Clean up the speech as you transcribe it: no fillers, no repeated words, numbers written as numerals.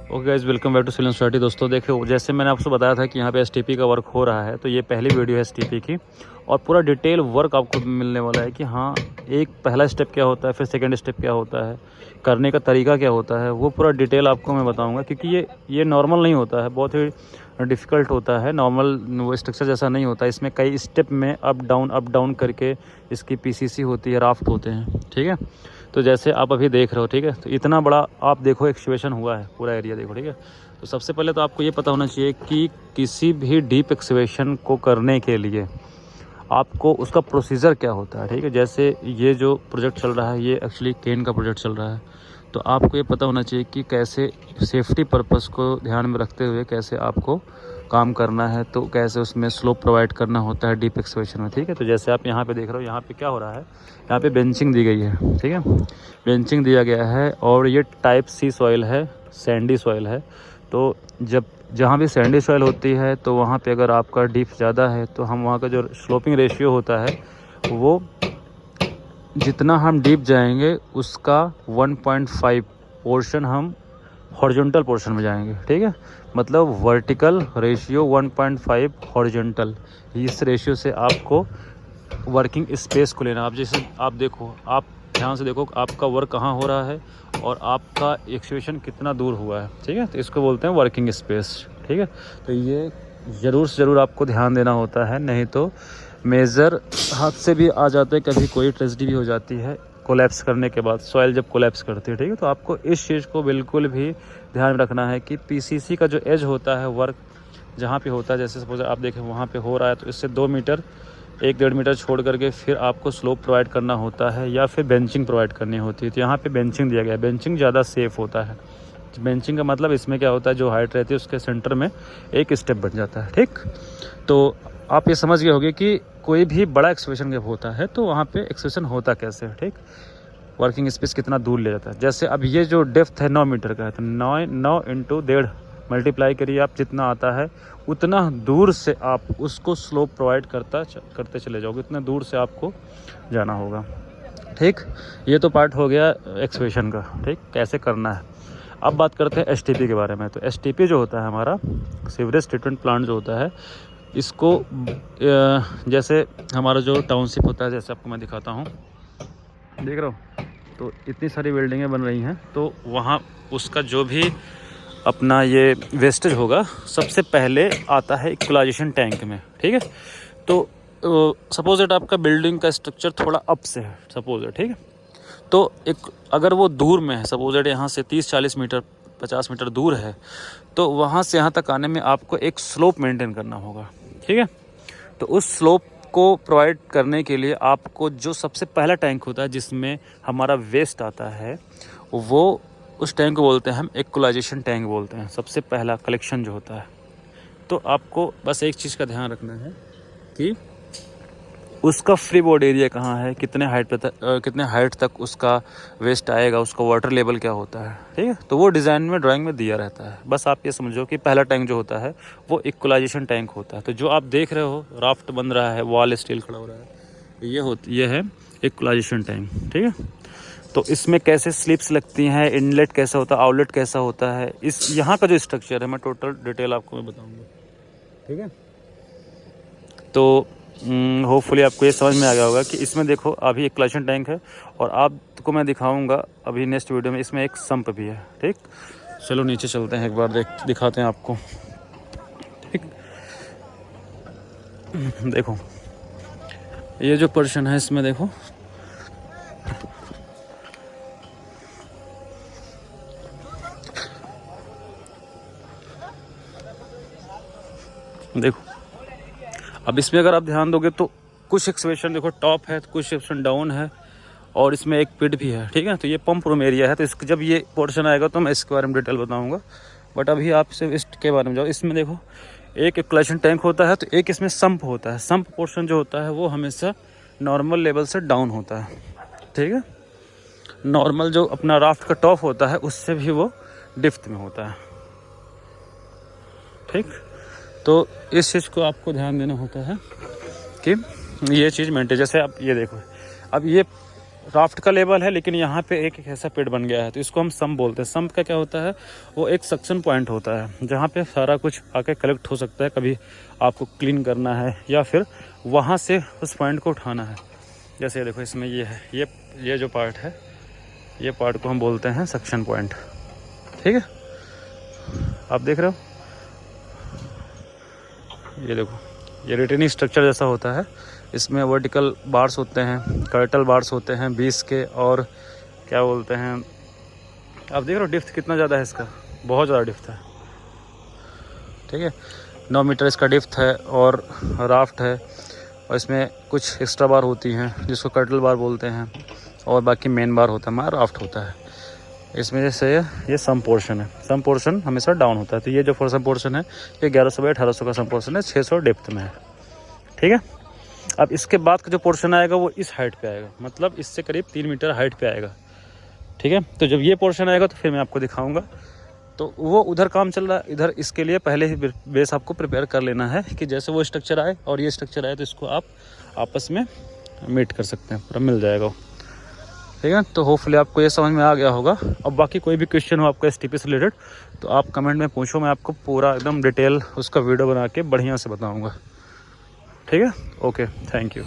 Okay guys, welcome back to सिलन स्टार्टी। दोस्तों देखो, जैसे मैंने आपको बताया था कि यहाँ पे एसटीपी का वर्क हो रहा है, तो ये पहली वीडियो है एसटीपी की और पूरा डिटेल वर्क आपको मिलने वाला है कि हाँ, एक पहला स्टेप क्या होता है, फिर सेकंड स्टेप क्या होता है, करने का तरीका क्या होता है, वो पूरा डिटेल आपको मैं बताऊँगा। क्योंकि ये नॉर्मल नहीं होता है, बहुत ही डिफ़िकल्ट होता है। नॉर्मल वो स्ट्रक्चर जैसा नहीं होता, इसमें कई स्टेप में अप डाउन करके इसकी पीसीसी होती है, राफ्ट होते हैं, ठीक है। तो जैसे आप अभी देख रहे हो, ठीक है, तो इतना बड़ा आप देखो एक्सकवेशन हुआ है, पूरा एरिया देखो, ठीक है। तो सबसे पहले तो आपको ये पता होना चाहिए कि किसी भी डीप एक्सकवेशन को करने के लिए आपको उसका प्रोसीजर क्या होता है, ठीक है। जैसे ये जो प्रोजेक्ट चल रहा है, ये एक्चुअली केन का प्रोजेक्ट चल रहा है, तो आपको ये पता होना चाहिए कि कैसे सेफ्टी पर्पस को ध्यान में रखते हुए कैसे आपको काम करना है, तो कैसे उसमें स्लोप प्रोवाइड करना होता है डीप एक्सकवेशन में, ठीक है। तो जैसे आप यहाँ पे देख रहे हो, यहाँ पे क्या हो रहा है, यहाँ पे बेंचिंग दी गई है, ठीक है, बेंचिंग दिया गया है और ये टाइप सी सॉइल है, सैंडी सॉइल है। तो जब जहाँ भी सैंडी सॉइल होती है तो वहाँ पे अगर आपका डीप ज़्यादा है तो हम वहाँ का जो स्लोपिंग रेशियो होता है वो जितना हम डीप जाएंगे उसका 1.5 पोर्शन हम हॉरिजॉन्टल पोर्शन में जाएंगे, ठीक है। मतलब वर्टिकल रेशियो 1.5 हॉरिजॉन्टल, इस रेशियो से आपको वर्किंग स्पेस को लेना। आप जैसे आप देखो, आप ध्यान से देखो आपका वर्क कहाँ हो रहा है और आपका एक्सकवेशन कितना दूर हुआ है, ठीक है। तो इसको बोलते हैं वर्किंग स्पेस, ठीक है। तो ये ज़रूर से ज़रूर आपको ध्यान देना होता है, नहीं तो मेज़र हाथ से भी आ जाते हैं, कभी कोई ट्रेजेडी भी हो जाती है कोलैप्स करने के बाद, सॉइल जब कोलैप्स करती है, ठीक है। तो आपको इस चीज़ को बिल्कुल भी ध्यान रखना है कि पीसीसी का जो एज होता है, वर्क जहाँ पे होता है, जैसे सपोज आप देखें वहाँ पे हो रहा है, तो इससे 2 मीटर 1-1.5 मीटर छोड़ करके फिर आपको स्लोप प्रोवाइड करना होता है या फिर बेंचिंग प्रोवाइड करनी होती है। तो यहाँ पे बेंचिंग दिया गया है, बेंचिंग ज़्यादा सेफ़ होता है। बेंचिंग का मतलब इसमें क्या होता है, जो हाइट रहती है उसके सेंटर में एक स्टेप बन जाता है, ठीक। तो आप ये समझ गए होंगे कि कोई भी बड़ा एक्सकवेशन जब होता है तो वहाँ पे एक्सकवेशन होता कैसे है, ठीक। वर्किंग स्पेस कितना दूर ले जाता है। जैसे अब ये जो डेप्थ है 9 मीटर का है, तो 9 इंटू 1.5 मल्टीप्लाई करिए आप, जितना आता है उतना दूर से आप उसको स्लोप प्रोवाइड करते चले जाओगे, उतना दूर से आपको जाना होगा, ठीक। ये तो पार्ट हो गया एक्सकवेशन का, ठीक, कैसे करना है। अब बात करते हैं एसटीपी के बारे में। तो एसटीपी जो होता है हमारा सीवरेज ट्रीटमेंट प्लांट जो होता है, इसको जैसे हमारा जो टाउनशिप होता है, जैसे आपको मैं दिखाता हूँ, देख रहे हो, तो इतनी सारी बिल्डिंगें बन रही हैं, तो वहाँ उसका जो भी अपना ये वेस्टेज होगा सबसे पहले आता है इक्वलाइजेशन टैंक में, ठीक है। तो सपोज दैट आपका बिल्डिंग का स्ट्रक्चर थोड़ा अप से है, सपोज दैट, ठीक है। तो एक अगर वो दूर में है, सपोज दैट यहाँ से 30-40 मीटर 50 मीटर दूर है, तो वहाँ से यहाँ तक आने में आपको एक स्लोप मेंटेन करना होगा, ठीक है। तो उस स्लोप को प्रोवाइड करने के लिए आपको जो सबसे पहला टैंक होता है जिसमें हमारा वेस्ट आता है, वो उस टैंक को बोलते हैं हम इक्वलाइजेशन टैंक बोलते हैं, सबसे पहला कलेक्शन जो होता है। तो आपको बस एक चीज़ का ध्यान रखना है कि उसका फ्री बोर्ड एरिया कहाँ है, कितने हाइट तक उसका वेस्ट आएगा, उसका वाटर लेवल क्या होता है, ठीक है। तो वो डिज़ाइन में ड्राइंग में दिया रहता है। बस आप ये समझो कि पहला टैंक जो होता है वो इक्वलाइजेशन टैंक होता है। तो जो आप देख रहे हो राफ्ट बन रहा है, वॉल स्टील खड़ा हो रहा है, ये है इक्वलाइजेशन टैंक, ठीक है। तो इसमें कैसे स्लिप्स लगती हैं, इनलेट कैसा होता है, आउटलेट कैसा होता है, इस यहाँ का जो स्ट्रक्चर है मैं टोटल डिटेल आपको मैं बताऊँगा, ठीक है। तो होपफुली आपको ये समझ में आ गया होगा कि इसमें देखो अभी एक क्लशन टैंक है और आपको मैं दिखाऊंगा अभी नेक्स्ट वीडियो में, इसमें एक संप भी है, ठीक। चलो नीचे चलते हैं, एक बार दिखाते हैं आपको, ठीक। देखो ये जो पोर्शन है इसमें देखो, अब इसमें अगर आप ध्यान दोगे तो कुछ एक्सकवेशन देखो टॉप है, कुछ एक्सकवेशन डाउन है और इसमें एक पिट भी है, ठीक है। तो ये पंप रूम एरिया है, तो इसका जब ये पोर्शन आएगा तो मैं इसके बारे में डिटेल बताऊंगा, बट अभी आप सिर्फ इसके बारे में जाओ। इसमें देखो एक इक्वलाइजेशन टैंक होता है, तो एक इसमें संप होता है। संप पोर्शन जो होता है वो हमेशा नॉर्मल लेवल से डाउन होता है, ठीक है। नॉर्मल जो अपना राफ्ट का टॉप होता है उससे भी वो डिप्थ में होता है, ठीक। तो इस चीज़ को आपको ध्यान देना होता है कि ये चीज़ मेंटेन। जैसे आप ये देखो, अब ये राफ्ट का लेवल है, लेकिन यहाँ पे एक ऐसा पेड़ बन गया है, तो इसको हम सम्प बोलते हैं। सम्प का क्या होता है, वो एक सक्शन पॉइंट होता है जहाँ पे सारा कुछ आके कलेक्ट हो सकता है। कभी आपको क्लीन करना है या फिर वहाँ से उस पॉइंट को उठाना है। जैसे ये देखो, इसमें ये है, ये जो पार्ट है, ये पार्ट को हम बोलते हैं सक्शन पॉइंट। ठीक है, आप देख रहे हो, ये देखो, ये रिटेनिंग स्ट्रक्चर जैसा होता है। इसमें वर्टिकल बार्स होते हैं, कर्टल बार्स होते हैं 20 के, और क्या बोलते हैं, आप देख रहे हो डिप्थ कितना ज़्यादा है इसका, बहुत ज़्यादा डिप्थ है। ठीक है, 9 मीटर इसका डिप्थ है, और राफ्ट है, और इसमें कुछ एक्स्ट्रा बार होती हैं जिसको कर्टल बार बोलते हैं, और बाकी मेन बार होता है, हमारा राफ्ट होता है। इसमें जैसे ये सम पोर्शन है, सम पोर्शन हमेशा डाउन होता है। तो ये जो सम पोर्शन है ये 1100 बाई 1800 का सम पोर्शन है, 600 डेप्थ में है। ठीक है, अब इसके बाद का जो पोर्शन आएगा वो इस हाइट पे आएगा, मतलब इससे करीब 3 मीटर हाइट पे आएगा। ठीक है, तो जब ये पोर्शन आएगा तो फिर मैं आपको दिखाऊंगा। तो वो उधर काम चल रहा है, इधर इसके लिए पहले ही बेस आपको प्रिपेयर कर लेना है कि जैसे वो स्ट्रक्चर आए और ये स्ट्रक्चर आए तो इसको आप आपस में मीट कर सकते हैं, पूरा मिल जाएगा। ठीक है, तो होपफुली आपको ये समझ में आ गया होगा। अब बाकी कोई भी क्वेश्चन हो आपका STP से रिलेटेड तो आप कमेंट में पूछो, मैं आपको पूरा एकदम डिटेल उसका वीडियो बना के बढ़िया से बताऊँगा। ठीक है, ओके, थैंक यू।